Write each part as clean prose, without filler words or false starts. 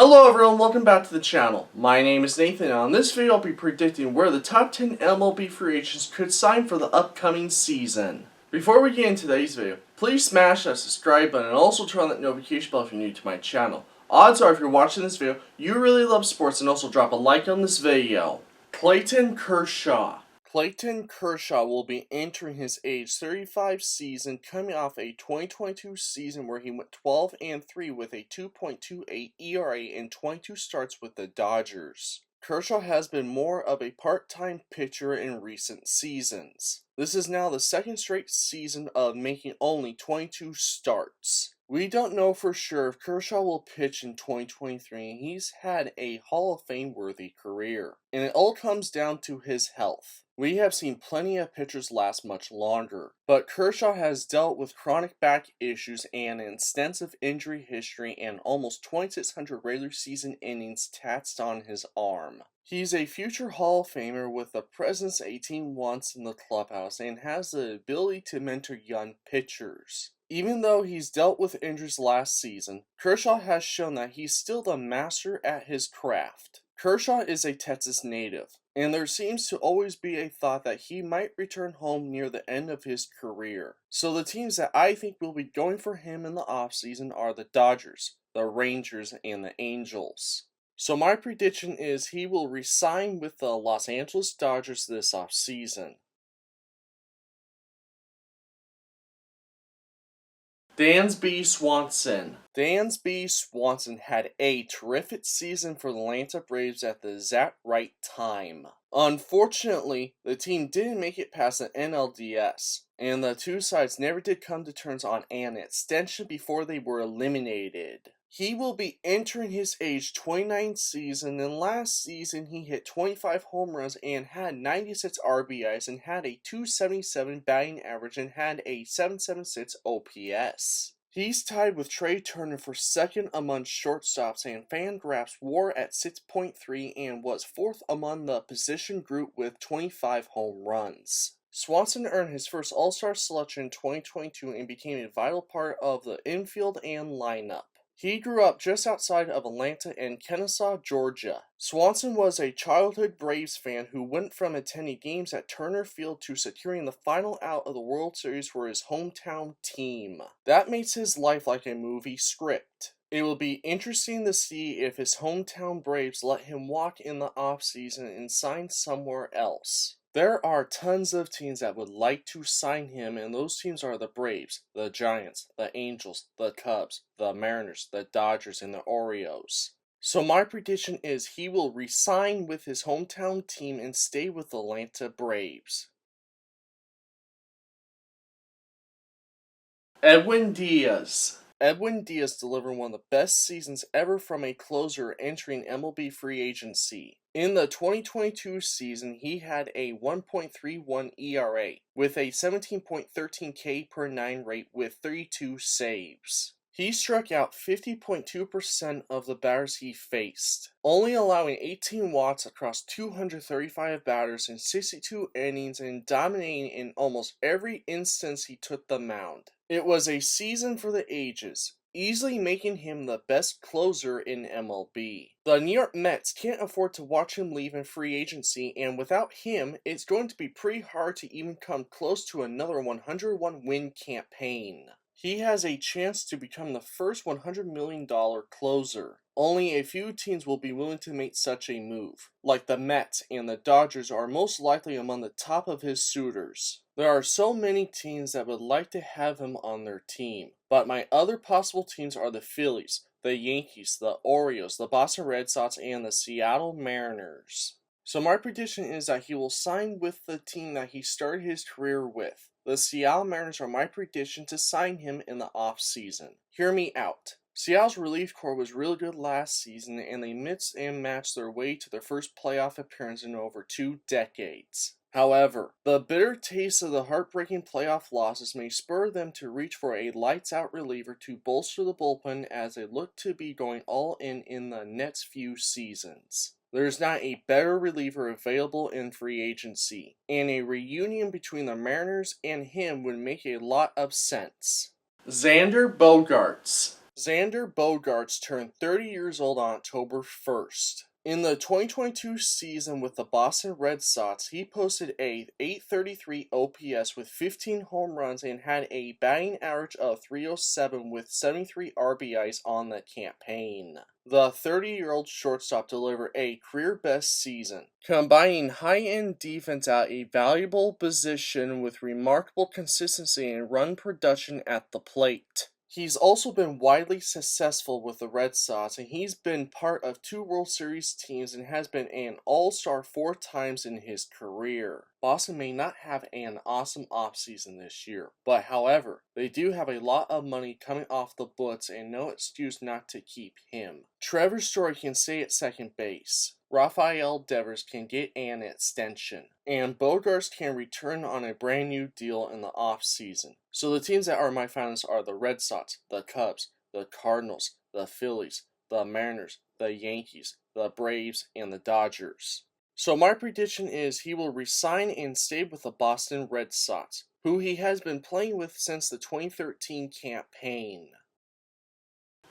Hello everyone, welcome back to the channel. My name is Nathan, and on this video I'll be predicting where the top 10 MLB free agents could sign for the upcoming season. Before we get into today's video, please smash that subscribe button and also turn on that notification bell if you're new to my channel. Odds are if you're watching this video, you really love sports, and also drop a like on this video. Clayton Kershaw. Clayton Kershaw will be entering his age 35 season, coming off a 2022 season where he went 12-3 with a 2.28 ERA in 22 starts with the Dodgers. Kershaw has been more of a part-time pitcher in recent seasons. This is now the second straight season of making only 22 starts. We don't know for sure if Kershaw will pitch in 2023. He's had a Hall of Fame worthy career, and it all comes down to his health. We have seen plenty of pitchers last much longer, but Kershaw has dealt with chronic back issues and an extensive injury history and almost 2,600 regular season innings taxed on his arm. He's a future Hall of Famer with the presence a team wants in the clubhouse and has the ability to mentor young pitchers. Even though he's dealt with injuries last season, Kershaw has shown that he's still the master at his craft. Kershaw is a Texas native, and there seems to always be a thought that he might return home near the end of his career. So the teams that I think will be going for him in the offseason are the Dodgers, the Rangers, and the Angels. So my prediction is he will re-sign with the Los Angeles Dodgers this offseason. Dansby Swanson. Dansby Swanson had a terrific season for the Atlanta Braves at the exact right time. Unfortunately, the team didn't make it past the NLDS, and the two sides never did come to terms on an extension before they were eliminated. He will be entering his age 29 season, and last season he hit 25 home runs and had 96 RBIs and had a .277 batting average and had a .776 OPS. He's tied with Trey Turner for second among shortstops, and Fangraphs WAR at 6.3 and was fourth among the position group with 25 home runs. Swanson earned his first All-Star selection in 2022 and became a vital part of the infield and lineup. He grew up just outside of Atlanta in Kennesaw, Georgia. Swanson was a childhood Braves fan who went from attending games at Turner Field to securing the final out of the World Series for his hometown team. That makes his life like a movie script. It will be interesting to see if his hometown Braves let him walk in the offseason and sign somewhere else. There are tons of teams that would like to sign him, and those teams are the Braves, the Giants, the Angels, the Cubs, the Mariners, the Dodgers, and the Orioles. So my prediction is he will re-sign with his hometown team and stay with the Atlanta Braves. Edwin Diaz. Edwin Diaz delivered one of the best seasons ever from a closer entering MLB free agency. In the 2022 season, he had a 1.31 ERA with a 17.13 K per 9 rate with 32 saves. He struck out 50.2% of the batters he faced, only allowing 18 walks across 235 batters in 62 innings and dominating in almost every instance he took the mound. It was a season for the ages, easily making him the best closer in MLB. The New York Mets can't afford to watch him leave in free agency, and without him, it's going to be pretty hard to even come close to another 101 win campaign. He has a chance to become the first $100 million closer. Only a few teams will be willing to make such a move, like the Mets and the Dodgers are most likely among the top of his suitors. There are so many teams that would like to have him on their team, but my other possible teams are the Phillies, the Yankees, the Orioles, the Boston Red Sox, and the Seattle Mariners. So my prediction is that he will sign with the team that he started his career with. The Seattle Mariners are my prediction to sign him in the offseason. Hear me out. Seattle's relief corps was really good last season, and they mixed and matched their way to their first playoff appearance in over 2 decades. However, the bitter taste of the heartbreaking playoff losses may spur them to reach for a lights-out reliever to bolster the bullpen as they look to be going all in the next few seasons. There's not a better reliever available in free agency, and a reunion between the Mariners and him would make a lot of sense. Xander Bogert. Xander Bogaerts turned 30 years old on October 1st. In the 2022 season with the Boston Red Sox, he posted a .833 OPS with 15 home runs and had a batting average of .307 with 73 RBIs on the campaign. The 30-year-old shortstop delivered a career-best season, combining high-end defense at a valuable position with remarkable consistency and run production at the plate. He's also been widely successful with the Red Sox, and he's been part of 2 World Series teams and has been an All-Star 4 times in his career. Boston may not have an awesome offseason this year, but however, they do have a lot of money coming off the books and no excuse not to keep him. Trevor Story can stay at second base. Rafael Devers can get an extension, and Bogaerts can return on a brand new deal in the offseason. So the teams that are my finalists are the Red Sox, the Cubs, the Cardinals, the Phillies, the Mariners, the Yankees, the Braves, and the Dodgers. So my prediction is he will resign and stay with the Boston Red Sox, who he has been playing with since the 2013 campaign.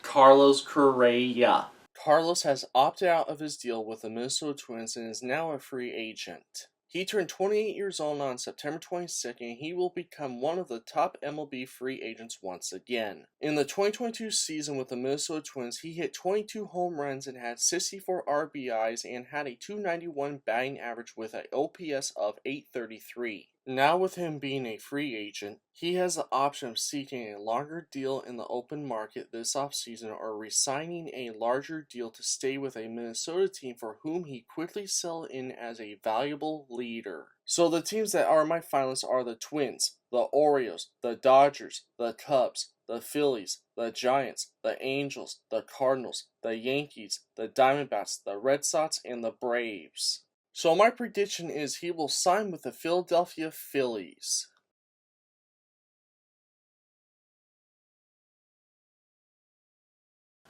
Carlos Correa. Carlos has opted out of his deal with the Minnesota Twins and is now a free agent. He turned 28 years old on September 22nd, and he will become one of the top MLB free agents once again. In the 2022 season with the Minnesota Twins, he hit 22 home runs and had 64 RBIs and had a .291 batting average with an OPS of .833. Now with him being a free agent, he has the option of seeking a longer deal in the open market this offseason or re-signing a larger deal to stay with a Minnesota team for whom he quickly sell in as a valuable leader. So the teams that are my finalists are the Twins, the Orioles, the Dodgers, the Cubs, the Phillies, the Giants, the Angels, the Cardinals, the Yankees, the Diamondbacks, the Red Sox, and the Braves. So my prediction is he will sign with the Philadelphia Phillies.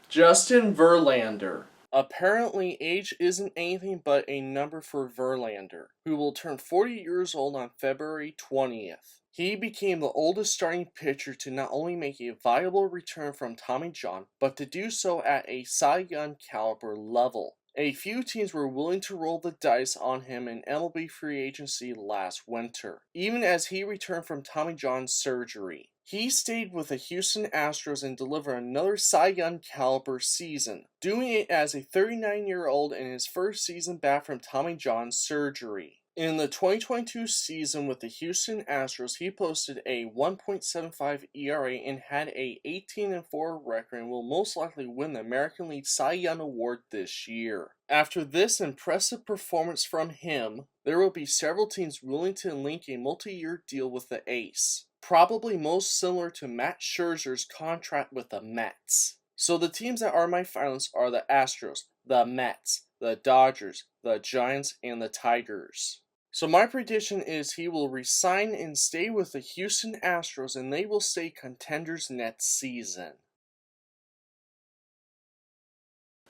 Justin Verlander. Apparently, age isn't anything but a number for Verlander, who will turn 40 years old on February 20th. He became the oldest starting pitcher to not only make a viable return from Tommy John, but to do so at a Cy Young caliber level. A few teams were willing to roll the dice on him in MLB free agency last winter, even as he returned from Tommy John surgery. He stayed with the Houston Astros and delivered another Cy Young caliber season, doing it as a 39-year-old in his first season back from Tommy John surgery. In the 2022 season with the Houston Astros, he posted a 1.75 ERA and had a 18-4 record and will most likely win the American League Cy Young Award this year. After this impressive performance from him, there will be several teams willing to link a multi-year deal with the ace, probably most similar to Matt Scherzer's contract with the Mets. So the teams that are my finalists are the Astros, the Mets, the Dodgers, the Giants, and the Tigers. So my prediction is he will resign and stay with the Houston Astros and they will stay contenders next season.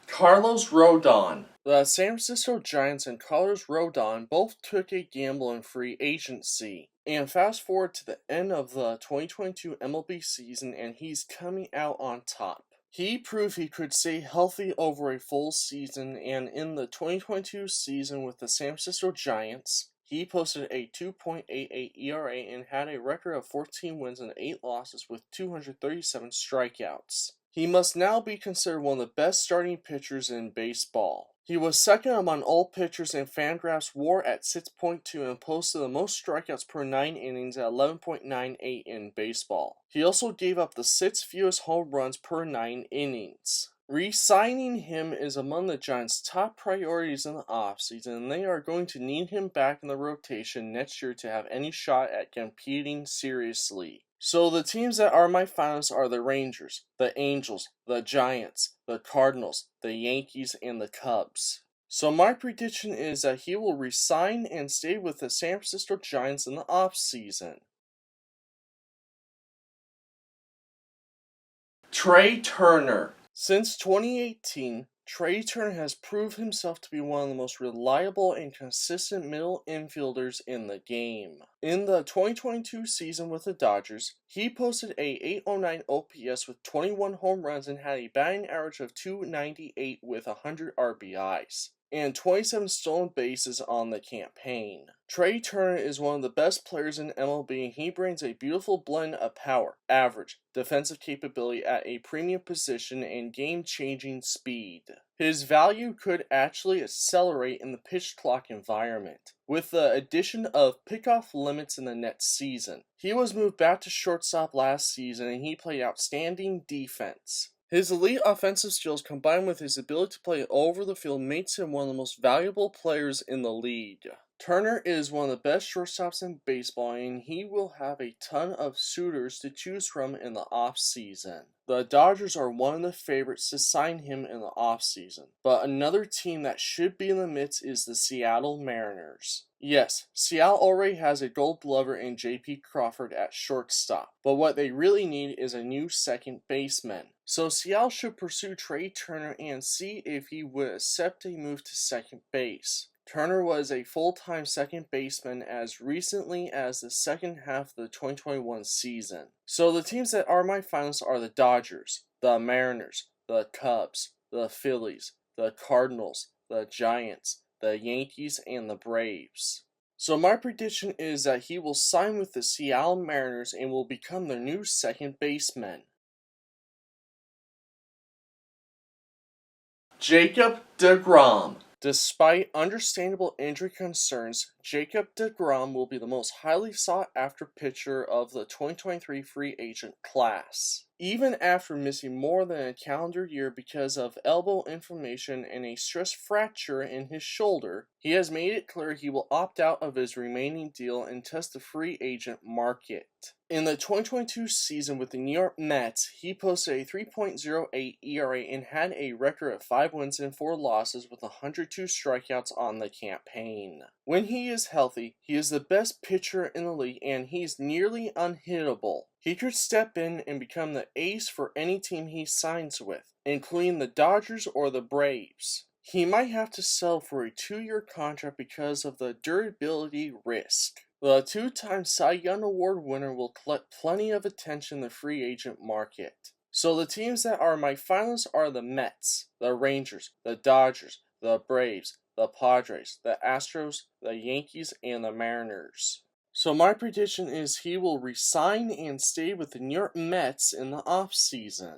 Carlos Rodon. The San Francisco Giants and Carlos Rodon both took a gamble in free agency. And fast forward to the end of the 2022 MLB season and he's coming out on top. He proved he could stay healthy over a full season, and in the 2022 season with the San Francisco Giants, he posted a 2.88 ERA and had a record of 14 wins and 8 losses with 237 strikeouts. He must now be considered one of the best starting pitchers in baseball. He was second among all pitchers in Fangraphs WAR at 6.2 and posted the most strikeouts per 9 innings at 11.98 in baseball. He also gave up the 6th fewest home runs per 9 innings. Re-signing him is among the Giants' top priorities in the offseason, and they are going to need him back in the rotation next year to have any shot at competing seriously. So the teams that are my finalists are the Rangers, the Angels, the Giants, the Cardinals, the Yankees, and the Cubs. So my prediction is that he will resign and stay with the San Francisco Giants in the offseason. Trey Turner. Since 2018, Trey Turner has proved himself to be one of the most reliable and consistent middle infielders in the game. In the 2022 season with the Dodgers, he posted a .809 OPS with 21 home runs and had a batting average of .298 with 100 RBIs and 27 stolen bases on the campaign. Trey Turner is one of the best players in MLB, and he brings a beautiful blend of power, average, defensive capability at a premium position, and game-changing speed. His value could actually accelerate in the pitch clock environment, with the addition of pickoff limits in the next season. He was moved back to shortstop last season, and he played outstanding defense. His elite offensive skills combined with his ability to play over the field makes him one of the most valuable players in the league. Turner is one of the best shortstops in baseball, and he will have a ton of suitors to choose from in the offseason. The Dodgers are one of the favorites to sign him in the offseason, but another team that should be in the mix is the Seattle Mariners. Yes, Seattle already has a Gold Glover in J.P. Crawford at shortstop, but what they really need is a new second baseman. So Seattle should pursue Trey Turner and see if he would accept a move to second base. Turner was a full-time second baseman as recently as the second half of the 2021 season. So the teams that are my finalists are the Dodgers, the Mariners, the Cubs, the Phillies, the Cardinals, the Giants, the Yankees, and the Braves. So my prediction is that he will sign with the Seattle Mariners and will become their new second baseman. Jacob deGrom. Despite understandable injury concerns, Jacob deGrom will be the most highly sought-after pitcher of the 2023 free agent class. Even after missing more than a calendar year because of elbow inflammation and a stress fracture in his shoulder, he has made it clear he will opt out of his remaining deal and test the free agent market. In the 2022 season with the New York Mets, he posted a 3.08 ERA and had a record of 5 wins and 4 losses with 102 strikeouts on the campaign. When he is healthy, he is the best pitcher in the league and he's nearly unhittable. He could step in and become the ace for any team he signs with, including the Dodgers or the Braves. He might have to sell for a 2-year contract because of the durability risk. The 2-time Cy Young Award winner will collect plenty of attention in the free agent market. So the teams that are my finalists are the Mets, the Rangers, the Dodgers, the Braves, the Padres, the Astros, the Yankees, and the Mariners. So my prediction is he will resign and stay with the New York Mets in the offseason.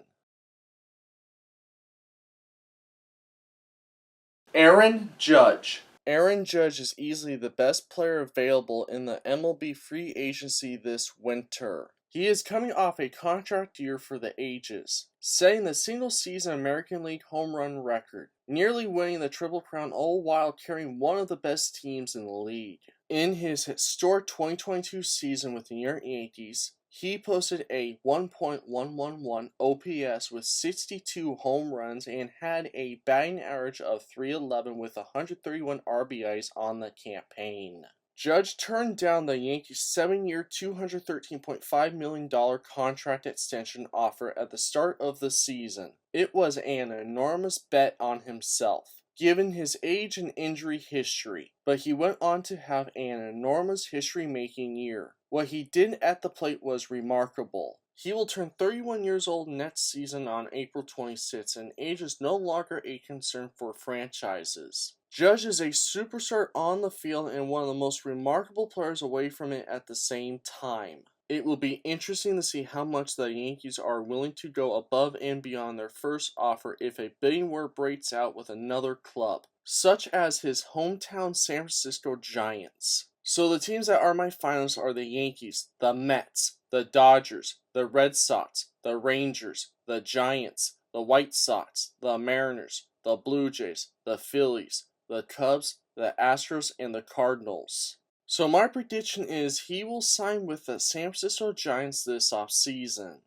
Aaron Judge. Aaron Judge is easily the best player available in the MLB free agency this winter. He is coming off a contract year for the ages, setting the single-season American League home run record, nearly winning the Triple Crown all while carrying one of the best teams in the league. In his historic 2022 season with the New York Yankees, he posted a 1.111 OPS with 62 home runs and had a batting average of .311 with 131 RBIs on the campaign. Judge turned down the Yankees' 7-year, $213.5 million contract extension offer at the start of the season. It was an enormous bet on himself, given his age and injury history, but he went on to have an enormous history-making year. What he did at the plate was remarkable. He will turn 31 years old next season on April 26th, and age is no longer a concern for franchises. Judge is a superstar on the field and one of the most remarkable players away from it at the same time. It will be interesting to see how much the Yankees are willing to go above and beyond their first offer if a bidding war breaks out with another club, such as his hometown San Francisco Giants. So the teams that are my finalists are the Yankees, the Mets, the Dodgers, the Red Sox, the Rangers, the Giants, the White Sox, the Mariners, the Blue Jays, the Phillies, the Cubs, the Astros, and the Cardinals. So my prediction is he will sign with the San Francisco Giants this offseason.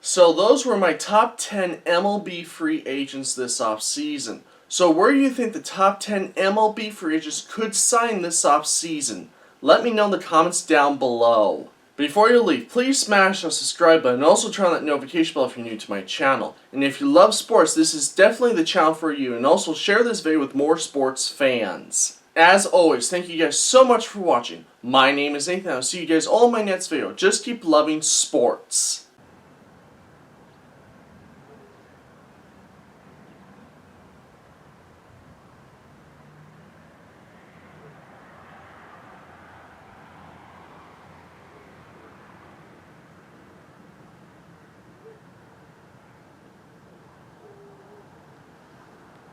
So those were my top 10 MLB free agents this offseason. So where do you think the top 10 MLB free agents could sign this offseason? Let me know in the comments down below. Before you leave, please smash the subscribe button and also turn on that notification bell if you're new to my channel. And if you love sports, this is definitely the channel for you. And also share this video with more sports fans. As always, thank you guys so much for watching. My name is Nathan. I'll see you guys all in my next video. Just keep loving sports.